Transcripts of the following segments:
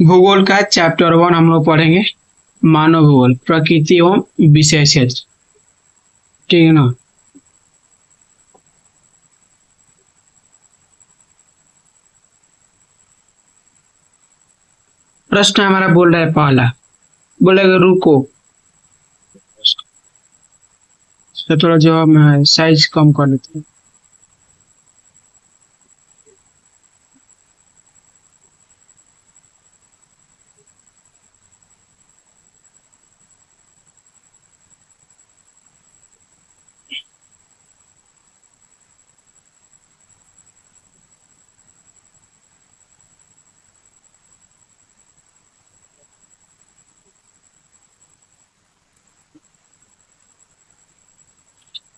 भूगोल का चैप्टर 1 हम लोग पढ़ेंगे। मानव भूगोल, प्रकृति एवं विषय क्षेत्र। ठीक है ना। प्रश्न हमारा बोल रहा है पहला, बोलेगा रुको। तो थोड़ा जो हम साइज कम कर लेते हैं।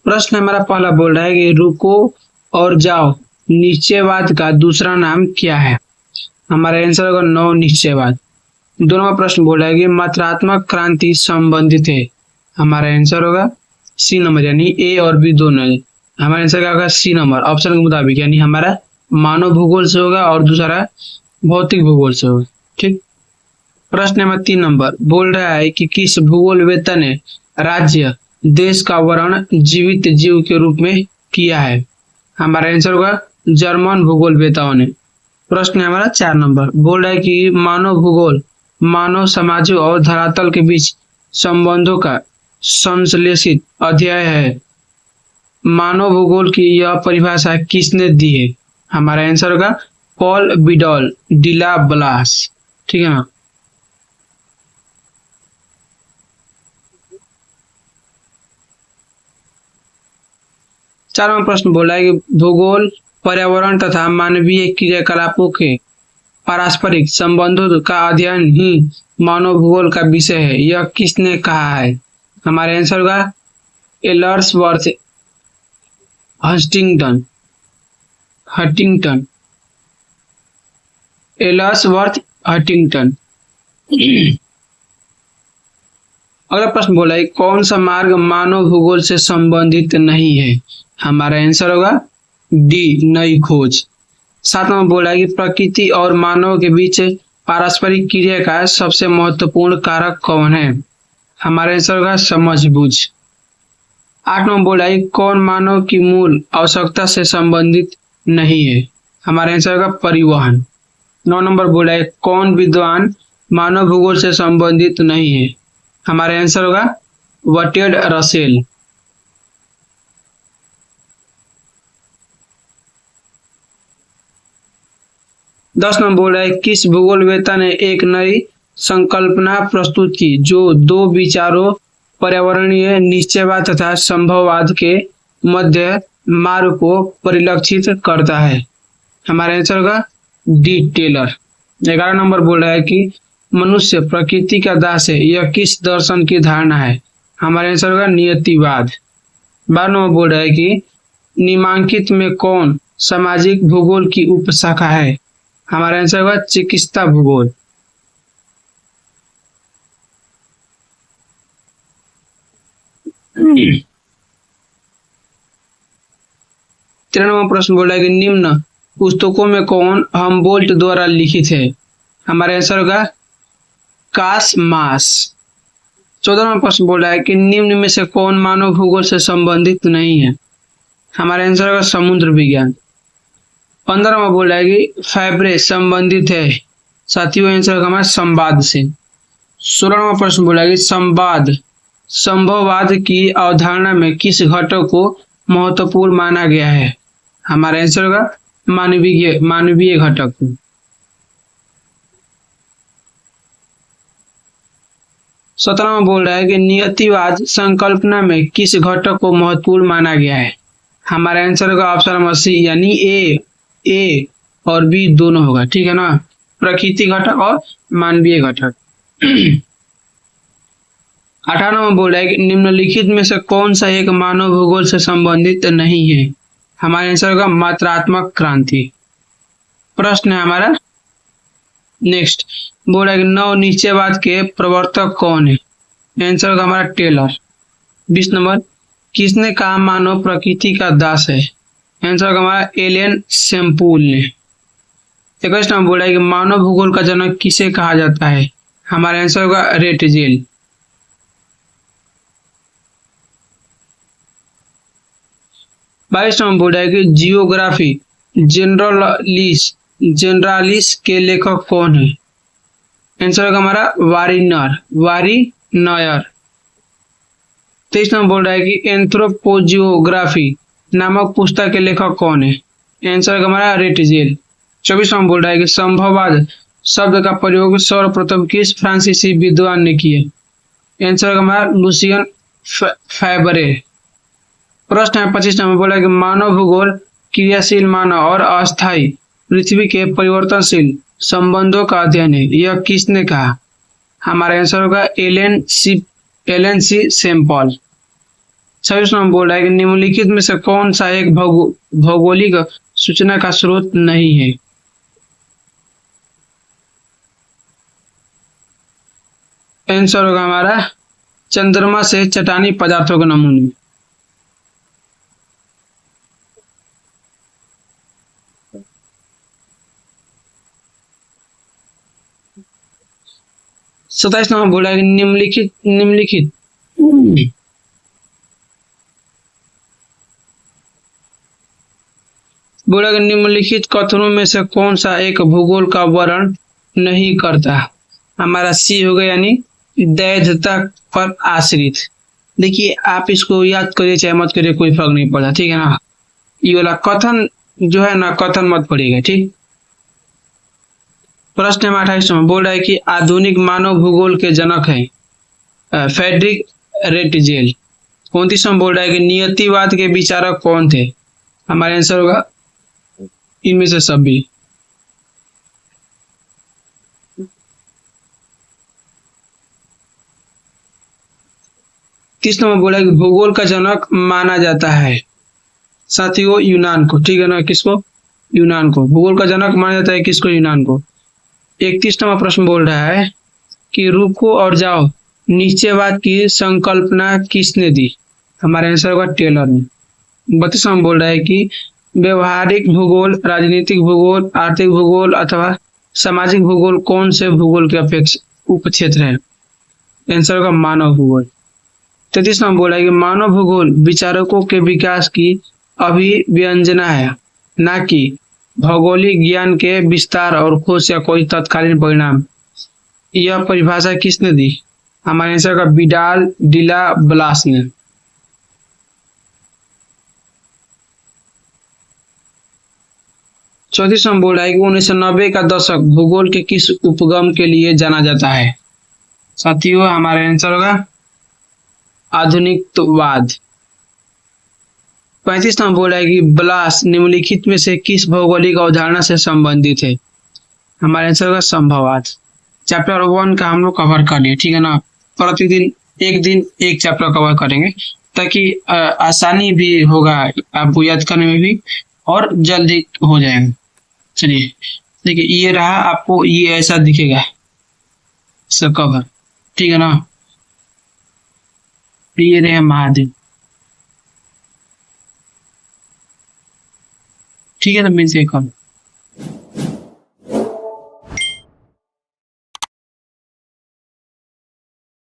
प्रश्न हमारा पहला बोल रहा है कि रुको और जाओ निश्चयवाद का दूसरा नाम क्या है। हमारा आंसर होगा नव निश्चयवाद। दोनों का प्रश्न बोल रहा है कि मात्रात्मक क्रांति संबंधित है। हमारा आंसर होगा सी नंबर, यानी ए और बी दोनों। हमारा आंसर क्या होगा सी नंबर, ऑप्शन के मुताबिक, यानी हमारा मानव भूगोल से होगा और दूसरा भौतिक भूगोल से होगा। ठीक। प्रश्न नंबर 3 नंबर बोल रहा है कि किस भूगोलवेत्ता ने राज्य देश का वर्णन जीवित जीव के रूप में किया है। हमारा आंसर होगा जर्मन भूगोलवेत्ताओं ने। प्रश्न हमारा 4 नंबर बोल रहा है कि मानव भूगोल मानव समाजों और धरातल के बीच संबंधों का संश्लेषित अध्ययन है। मानव भूगोल की यह परिभाषा किसने दी है। हमारा आंसर होगा पॉल बिडॉल डिला ब्लास। ठीक है ना। चारवां प्रश्न बोला है कि भूगोल पर्यावरण तथा मानवीय क्रियाकलापों के पारस्परिक संबंधों का अध्ययन ही मानव भूगोल का विषय है। यह किसने कहा है। हमारे आंसर होगा एलर्सवर्थ हटिंगटन एलर्सवर्थ हटिंगटन। अगला प्रश्न बोला है कौन सा मार्ग मानव भूगोल से संबंधित नहीं है। हमारा आंसर होगा डी नई खोज। 7 नंबर बोला है कि प्रकृति और मानव के बीच पारस्परिक क्रिया का सबसे महत्वपूर्ण कारक कौन है। हमारा आंसर होगा समझबूझ। 8 नंबर बोला है कौन मानव की मूल आवश्यकता से संबंधित नहीं है। हमारा आंसर होगा परिवहन। 9 नंबर बोला है कौन विद्वान मानव भूगोल से संबंधित नहीं है। हमारा आंसर होगा वटेड रसेल। 10 नंबर बोल रहा है किस भूगोलवेत्ता ने एक नई संकल्पना प्रस्तुत की जो दो विचारों पर्यावरणीय निश्चयवाद तथा संभववाद के मध्य मार्ग को परिलक्षित करता है। हमारा आंसर होगा डी टेलर। 11 नंबर बोल रहा है कि मनुष्य प्रकृति का दास है, यह किस दर्शन की धारणा है। हमारा आंसर होगा नियतिवाद। 12 नंबर बोल रहा है कि निम्नांकित में कौन सामाजिक भूगोल की उपशाखा है। हमारा आंसर होगा चिकित्सा भूगोल। तेरहवां प्रश्न बोला है कि निम्न पुस्तकों में कौन हमबोल्ट द्वारा लिखित है। हमारा आंसर होगा कास मास। 14वां प्रश्न बोला है कि निम्न में से कौन मानव भूगोल से संबंधित नहीं है। हमारा आंसर होगा समुद्र विज्ञान। 15वां बोला है कि फैब्रे संबंधित है। साथियों आंसर होगा हमारा संवाद से। 16वां प्रश्न बोला है कि संवाद संभववाद की अवधारणा में किस घटक को महत्वपूर्ण माना गया है। हमारा आंसर होगा मानवीय घटक। 17वां बोल रहा है कि नियतिवाद संकल्पना में किस घटक को महत्वपूर्ण माना गया है। हमारा आंसर होगा ऑप्शन नंबर सी, यानी ए और बी दोनों होगा। ठीक है ना, प्रकृति घटक और मानवीय घटक। 18वां बोल रहा है कि निम्नलिखित में से कौन सा एक मानव भूगोल से संबंधित नहीं है। हमारा आंसर होगा मात्रात्मक क्रांति। प्रश्न है हमारा नेक्स्ट, बोल रहा है कि नव निश्चयवाद के प्रवर्तक कौन है। आंसर होगा हमारा टेलर। 20 नंबर किसने कहा मानव प्रकृति का दास है। आंसर होगा हमारा एलियन सेम्पूल ने। 21 नंबर बोला है कि मानव भूगोल का जनक किसे कहा जाता है। हमारा आंसर होगा रेटजेल। 22 नंबर बोला है कि जियोग्राफी जनरलिस के लेखक कौन है। आंसर होगा हमारा वारिनर। 23 नंबर बोल रहा है कि एंथ्रोपोजियोग्राफी नामक पुस्तक के लेखक कौन है। आंसर होगा हमारा रेटजेल। 24 नंबर बोल रहा है कि संभववाद शब्द का प्रयोग सर्वप्रथम किस फ्रांसीसी विद्वान ने किया। आंसर होगा हमारा लुसियन फैबरे। प्रश्न है 25 नंबर बोला कि मानव भूगोल क्रियाशील मानव और अस्थायी पृथ्वी के परिवर्तनशील संबंधों का अध्ययन है, यह किसने कहा। हमारा आंसर होगा एलन सी सेम्पल। 26 नंबर बोल रहा है कि निम्नलिखित में से कौन सा एक भौगोलिक सूचना का स्रोत नहीं है। आंसर होगा हमारा चंद्रमा से चट्टानी पदार्थों के नमूने। सताइस नंबर बोला है कि निम्नलिखित बोला कि निम्नलिखित कथनों में से कौन सा एक भूगोल का वर्णन नहीं करता। हमारा सी होगा यानी दैर्घ्यता पर आश्रित। देखिए आप इसको याद करिए चाहे मत करिए कोई फर्क नहीं पड़ता, ठीक है ना। ये वाला कथन जो है ना कथन मत पड़ेगा, ठीक। प्रश्न नंबर 28 में बोल रहा है कि आधुनिक मानव भूगोल के जनक है फ्रेडरिक रेटजेल। 29 में बोल रहा है कि नियतिवाद के विचारक कौन थे। हमारा आंसर होगा इनमें से सभी। किस नंबर बोला है कि भूगोल का जनक माना जाता है साथियों यूनान को, ठीक है ना। किसको, यूनान को भूगोल का जनक माना जाता है, किसको, यूनान को। 31 नंबर प्रश्न बोल रहा है कि रुको और जाओ निश्चयवाद की संकल्पना किसने दी। हमारा आंसर होगा टेलर ने। 32 नंबर बोल रहा है कि व्यवहारिक भूगोल, राजनीतिक भूगोल, आर्थिक भूगोल अथवा सामाजिक भूगोल कौन से भूगोल के अपेक्षा उपक्षेत्र है। आंसर होगा मानव भूगोल। 33 नंबर बोला है कि मानव भूगोल विचारकों के विकास की अभिव्यंजना है, ना कि भौगोलिक ज्ञान के विस्तार और खोज या कोई तत्कालीन परिणाम। यह परिभाषा किसने दी। हमारे आंसर का विडाल डिला ब्लास ने। चौतीस नंबर बोल रहा है कि 1990 का दशक भूगोल के किस उपगम के लिए जाना जाता है। साथियों हमारा आंसर होगा आधुनिकवाद। 35 नंबर बोल रहा है कि ब्लास निम्नलिखित में से किस भौगोलिक अवधारणा से संबंधित है। हमारा आंसर होगा संभववाद। चैप्टर 1 का हम लोग कवर कर लिए, ठीक है ना। प्रतिदिन एक दिन एक चैप्टर कवर करेंगे ताकि आसानी भी होगा आपको याद करने में भी और जल्दी हो जाएगा। चलिए देखिए ये रहा, आपको ये ऐसा दिखेगा सब कवर, ठीक है ना। ये रहे महादेव, ठीक है। तो मिलते हैं कल।